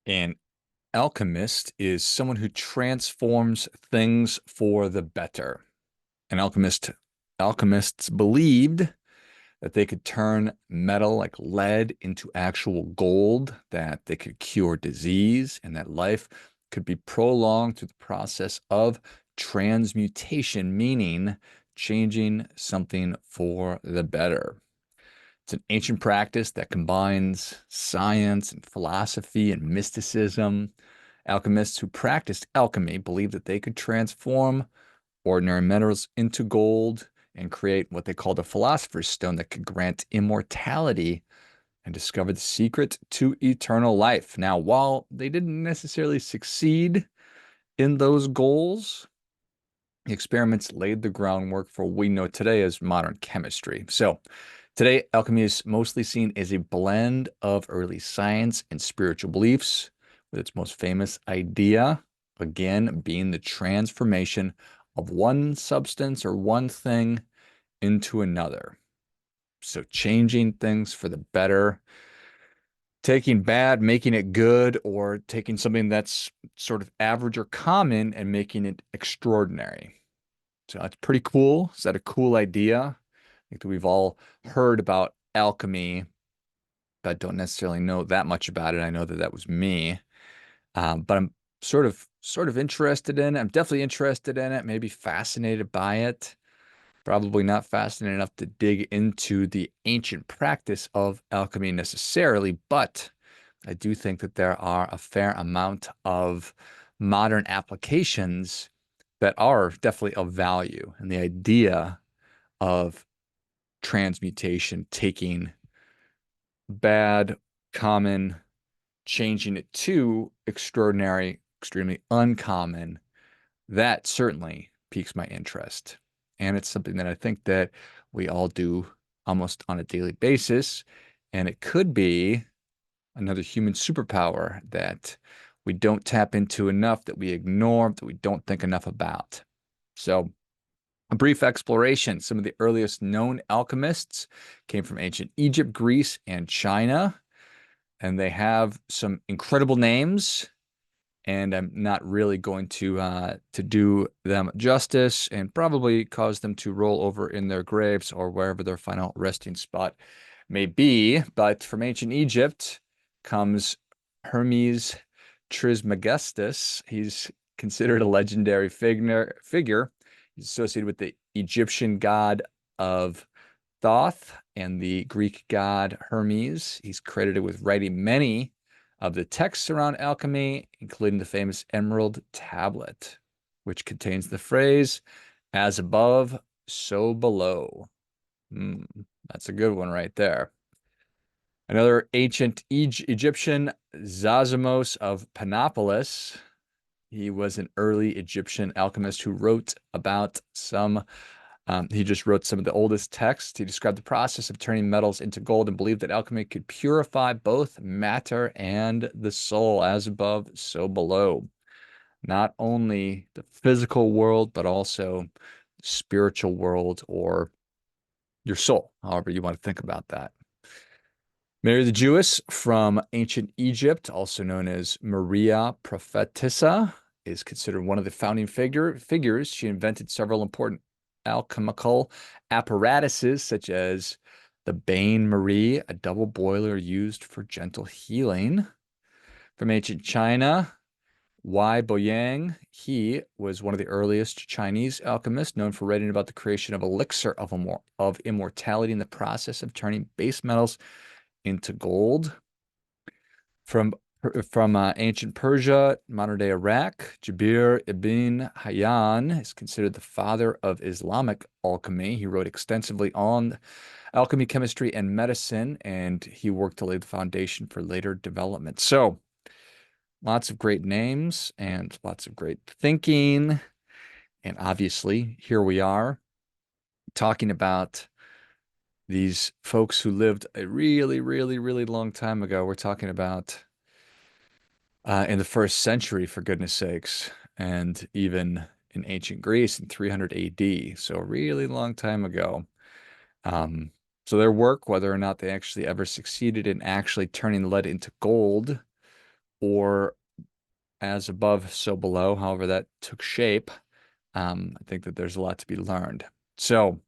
An alchemist is someone who transforms things for the better. An alchemists believed that they could turn metal like lead into actual gold, that they could cure disease, and that life could be prolonged through the process of transmutation, meaning changing something for the better. It's an ancient practice that combines science and philosophy and mysticism. Alchemists who practiced alchemy believed that they could transform ordinary metals into gold and create what they called a philosopher's stone that could grant immortality and discover the secret to eternal life. Now, while they didn't necessarily succeed in those goals, the experiments laid the groundwork for what we know today as modern chemistry. So, today, alchemy is mostly seen as a blend of early science and spiritual beliefs, with its most famous idea, again, being the transformation of one substance or one thing into another. So, changing things for the better, taking bad, making it good, or taking something that's sort of average or common and making it extraordinary. So that's pretty cool. Is that a cool idea? I think that we've all heard about alchemy, but don't necessarily know that much about it. I know that that was me, but I'm sort of interested in it. I'm definitely interested in it. Maybe fascinated by it. Probably not fascinated enough to dig into the ancient practice of alchemy necessarily, but I do think that there are a fair amount of modern applications that are definitely of value. And the idea of transmutation, taking bad, common, changing it to extraordinary, extremely uncommon, that certainly piques my interest. And it's something that I think that we all do almost on a daily basis. And it could be another human superpower that we don't tap into enough, that we ignore, that we don't think enough about. So, a brief exploration. Some of the earliest known alchemists came from ancient Egypt, Greece, and China, and they have some incredible names. And I'm not really going to do them justice and probably cause them to roll over in their graves or wherever their final resting spot may be. But from ancient Egypt comes Hermes Trismegistus. He's considered a legendary figure. He's associated with the Egyptian god of Thoth and the Greek god Hermes. He's credited with writing many of the texts around alchemy, including the famous Emerald Tablet, which contains the phrase, as above, so below. Hmm, that's a good one right there. Another ancient Egyptian, Zazamos of Panopolis. He was an early Egyptian alchemist who wrote about he just wrote some of the oldest texts. He described the process of turning metals into gold and believed that alchemy could purify both matter and the soul, as above, so below. Not only the physical world, but also the spiritual world or your soul, however you want to think about that. Mary the Jewess from ancient Egypt, also known as Maria Prophetessa, is considered one of the founding figures. She invented several important alchemical apparatuses, such as the Bain Marie, a double boiler used for gentle healing. From ancient China, Wei Boyang, he was one of the earliest Chinese alchemists, known for writing about the creation of elixir of immortality in the process of turning base metals into gold. From ancient Persia, modern day Iraq, Jabir ibn Hayyan is considered the father of Islamic alchemy. He wrote extensively on alchemy, chemistry, and medicine, and he worked to lay the foundation for later development. So, lots of great names and lots of great thinking. And obviously, here we are talking about these folks who lived a really, really, really long time ago. We're talking about in the first century, for goodness sakes, and even in ancient Greece in 300 AD. So a really long time ago. Um, so their work, whether or not they actually ever succeeded in actually turning lead into gold, or as above, so below, however that took shape. I think that there's a lot to be learned. So,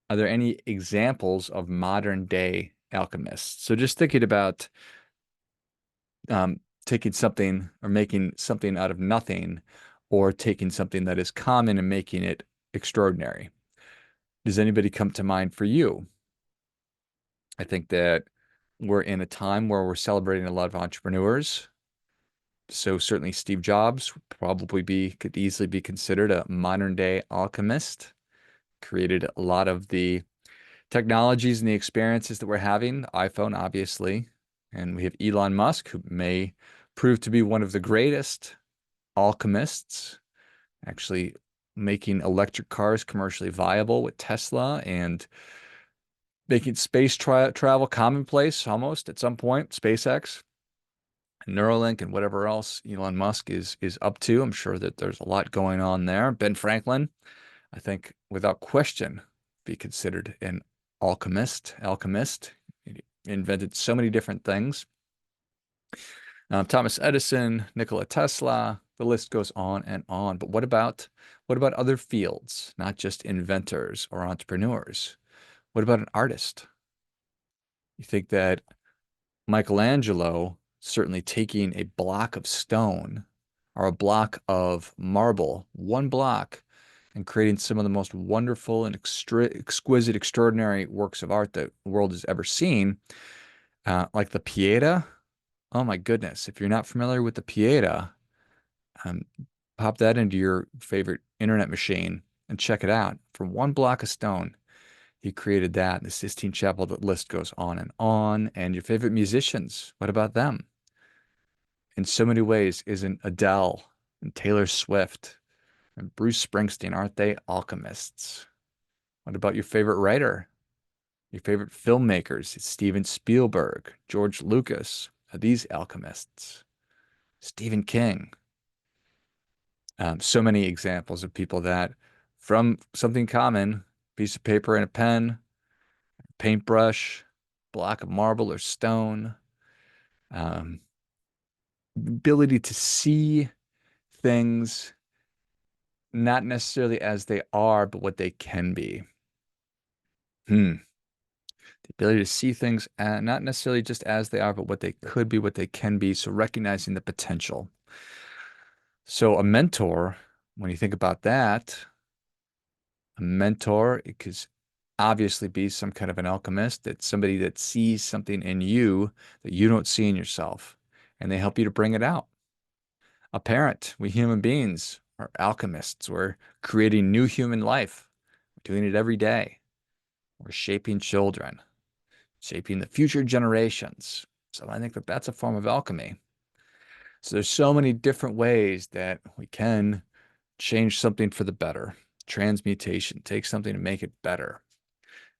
are there any examples of modern day alchemists? So, just thinking about taking something or making something out of nothing, or taking something that is common and making it extraordinary. Does anybody come to mind for you? I think that we're in a time where we're celebrating a lot of entrepreneurs. So certainly Steve Jobs could easily be considered a modern day alchemist. Created a lot of the technologies and the experiences that we're having, the iPhone, obviously. And we have Elon Musk, who may prove to be one of the greatest alchemists, actually making electric cars commercially viable with Tesla and making space travel commonplace almost at some point, SpaceX, Neuralink, and whatever else Elon Musk is up to. I'm sure that there's a lot going on there. Ben Franklin, I think, without question, be considered an alchemist. He invented so many different things. Thomas Edison, Nikola Tesla, the list goes on and on. But what about other fields, not just inventors or entrepreneurs? What about an artist? You think that Michelangelo, certainly taking a block of stone or a block of marble, one block, and creating some of the most wonderful and exquisite, extraordinary works of art that the world has ever seen, like the Pieta. Oh my goodness. If you're not familiar with the Pieta, um, pop that into your favorite internet machine and check it out. From one block of stone, he created that. The Sistine Chapel, the list goes on and on. And your favorite musicians, what about them? In so many ways, isn't Adele and Taylor Swift and Bruce Springsteen, aren't they alchemists? What about your favorite writer? Your favorite filmmakers? It's Steven Spielberg, George Lucas. Are these alchemists? Stephen King. So many examples of people that, from something common, piece of paper and a pen, paintbrush, block of marble or stone, um, ability to see things not necessarily as they are, but what they can be. Hmm. The ability to see things not necessarily just as they are, but what they could be, what they can be. So recognizing the potential. So a mentor, when you think about that, a mentor, it could obviously be some kind of an alchemist. It's somebody that sees something in you that you don't see in yourself, and they help you to bring it out. A parent, we human beings are alchemists. We're creating new human life. We're doing it every day. We're shaping children, shaping the future generations. So I think that that's a form of alchemy. So there's so many different ways that we can change something for the better. Transmutation, take something and make it better.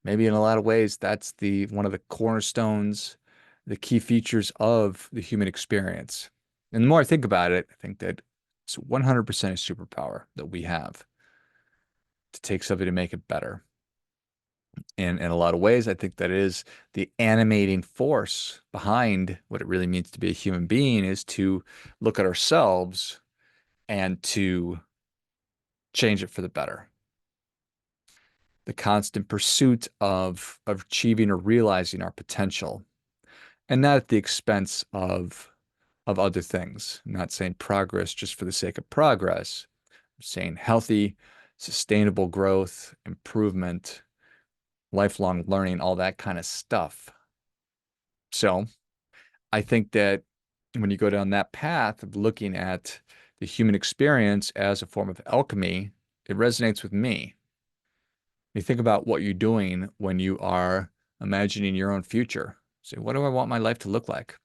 Maybe in a lot of ways, that's the one of the cornerstones, the key features of the human experience. And the more I think about it, I think that it's 100% a superpower that we have to take something to make it better. And in a lot of ways, I think that is the animating force behind what it really means to be a human being is to look at ourselves and to change it for the better. The constant pursuit of achieving or realizing our potential, and not at the expense of other things. I'm not saying progress just for the sake of progress. I'm saying healthy, sustainable growth, improvement, lifelong learning, all that kind of stuff. So I think that when you go down that path of looking at the human experience as a form of alchemy, it resonates with me. You think about what you're doing when you are imagining your own future. Say, what do I want my life to look like?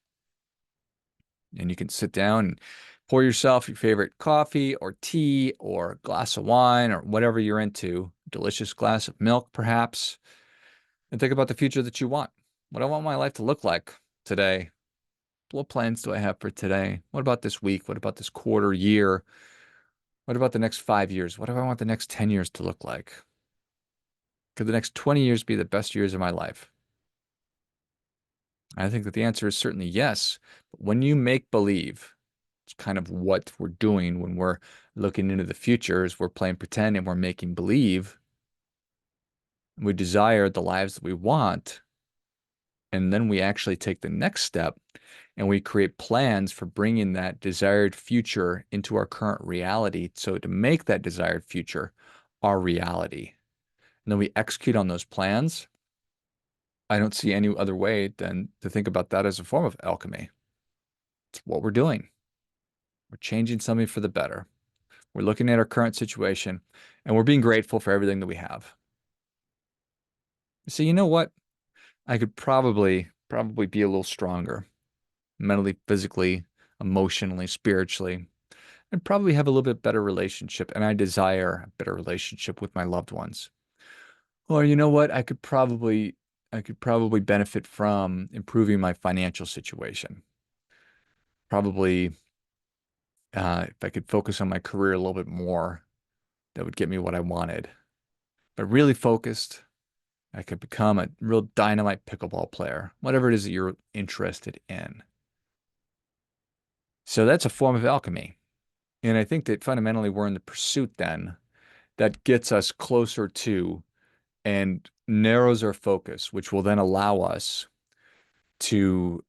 And you can sit down and pour yourself your favorite coffee or tea or glass of wine or whatever you're into, delicious glass of milk, perhaps, and think about the future that you want. What do I want my life to look like today? What plans do I have for today? What about this week? What about this quarter, year? What about the next 5 years? What do I want the next 10 years to look like? Could the next 20 years be the best years of my life? I think that the answer is certainly yes. But when you make believe, it's kind of what we're doing when we're looking into the future is we're playing pretend and we're making believe. We desire the lives that we want, and then we actually take the next step and we create plans for bringing that desired future into our current reality. So to make that desired future our reality, and then we execute on those plans. I don't see any other way than to think about that as a form of alchemy. It's what we're doing. We're changing something for the better. We're looking at our current situation and we're being grateful for everything that we have. So you know what? I could probably be a little stronger mentally, physically, emotionally, spiritually, and probably have a little bit better relationship. And I desire a better relationship with my loved ones. Or you know what? I could probably benefit from improving my financial situation. Probably, if I could focus on my career a little bit more, that would get me what I wanted. But really focused, I could become a real dynamite pickleball player, whatever it is that you're interested in. So that's a form of alchemy. And I think that fundamentally we're in the pursuit then that gets us closer to and narrows our focus, which will then allow us to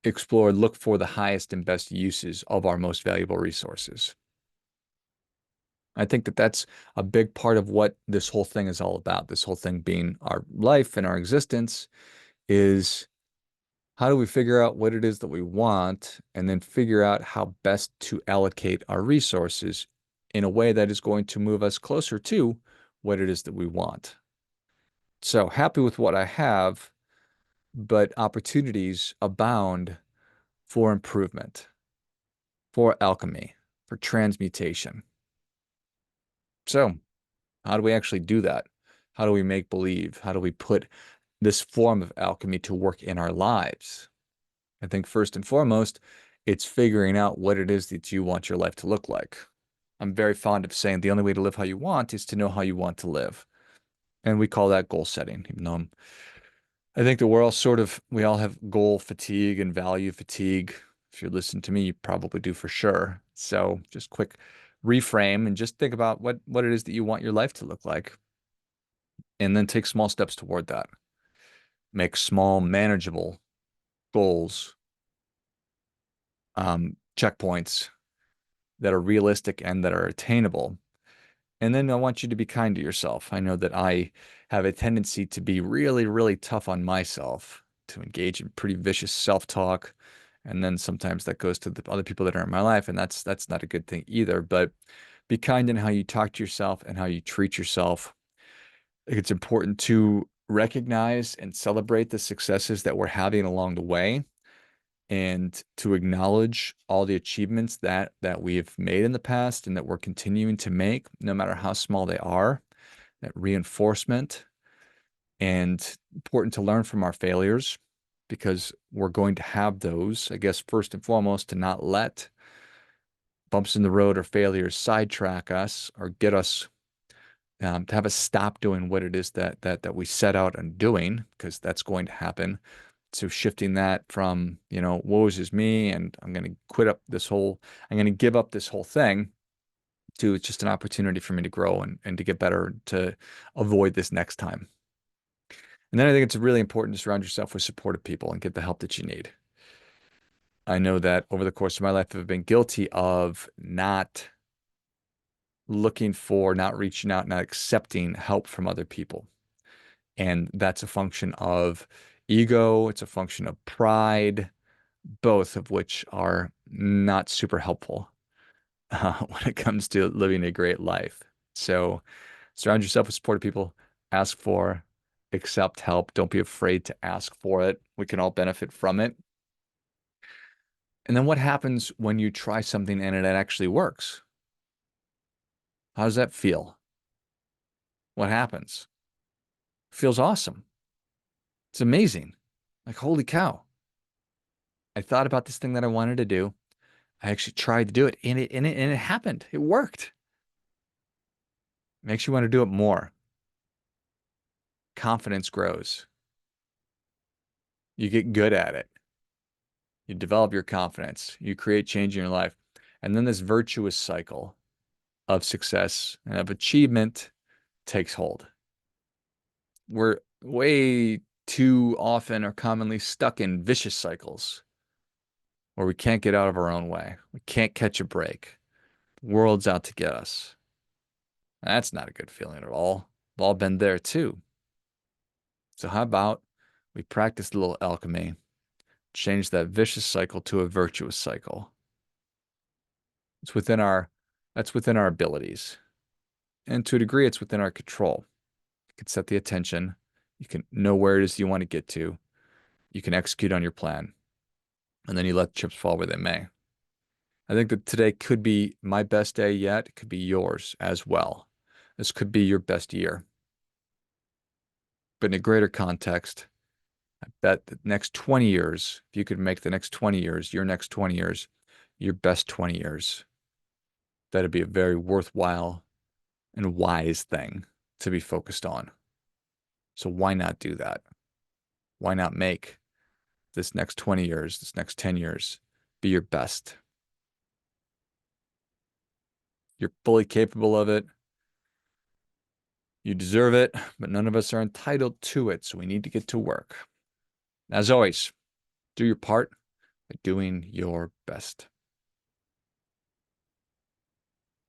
explore, look for the highest and best uses of our most valuable resources. I think that that's a big part of what this whole thing is all about. This whole thing being our life and our existence is how do we figure out what it is that we want and then figure out how best to allocate our resources in a way that is going to move us closer to what it is that we want. So happy with what I have, but opportunities abound for improvement, for alchemy, for transmutation. So, how do we actually do that? How do we make believe? How do we put this form of alchemy to work in our lives? I think first and foremost, it's figuring out what it is that you want your life to look like. I'm very fond of saying the only way to live how you want is to know how you want to live. And we call that goal setting, even though I think that we all have goal fatigue and value fatigue. If you listen to me, you probably do for sure. So just quick reframe and just think about what it is that you want your life to look like, and then take small steps toward that. Make small, manageable goals, checkpoints that are realistic and that are attainable. And then I want you to be kind to yourself. I know that I have a tendency to be really, really tough on myself, to engage in pretty vicious self-talk. And then sometimes that goes to the other people that are in my life, and that's not a good thing either. But be kind in how you talk to yourself and how you treat yourself. I think it's important to recognize and celebrate the successes that we're having along the way and to acknowledge all the achievements that we have made in the past and that we're continuing to make, no matter how small they are. That reinforcement, and important to learn from our failures because we're going to have those. I guess first and foremost, to not let bumps in the road or failures sidetrack us or get us to have us stop doing what it is that we set out on doing, because that's going to happen. So shifting that from, woe is me, and I'm going to give up this whole thing, to it's just an opportunity for me to grow and to get better, to avoid this next time. And then I think it's really important to surround yourself with supportive people and get the help that you need. I know that over the course of my life, I've been guilty of not looking for, not reaching out, not accepting help from other people. And that's a function of ego, it's a function of pride, both of which are not super helpful when it comes to living a great life. So surround yourself with supportive people, ask for, accept help. Don't be afraid to ask for it. We can all benefit from it. And then what happens when you try something and it actually works? How does that feel? What happens? Feels awesome. It's amazing. Like, holy cow. I thought about this thing that I wanted to do. I actually tried to do it and it happened. It worked. Makes you want to do it more. Confidence grows. You get good at it. You develop your confidence. You create change in your life. And then this virtuous cycle of success and of achievement takes hold. We're way too often or commonly stuck in vicious cycles where we can't get out of our own way. We can't catch a break. The world's out to get us. That's not a good feeling at all. We've all been there too. So how about we practice a little alchemy, change that vicious cycle to a virtuous cycle? It's within our that's within our abilities. And to a degree, it's within our control. You can set the attention. You can know where it is you want to get to. You can execute on your plan. And then you let the chips fall where they may. I think that today could be my best day yet. It could be yours as well. This could be your best year. But in a greater context, I bet the next 20 years, if you could make the next 20 years, your next 20 years, your best 20 years, that'd be a very worthwhile and wise thing to be focused on. So why not do that? Why not make this next 20 years, this next 10 years, be your best? You're fully capable of it. You deserve it, but none of us are entitled to it, so we need to get to work. As always, do your part by doing your best.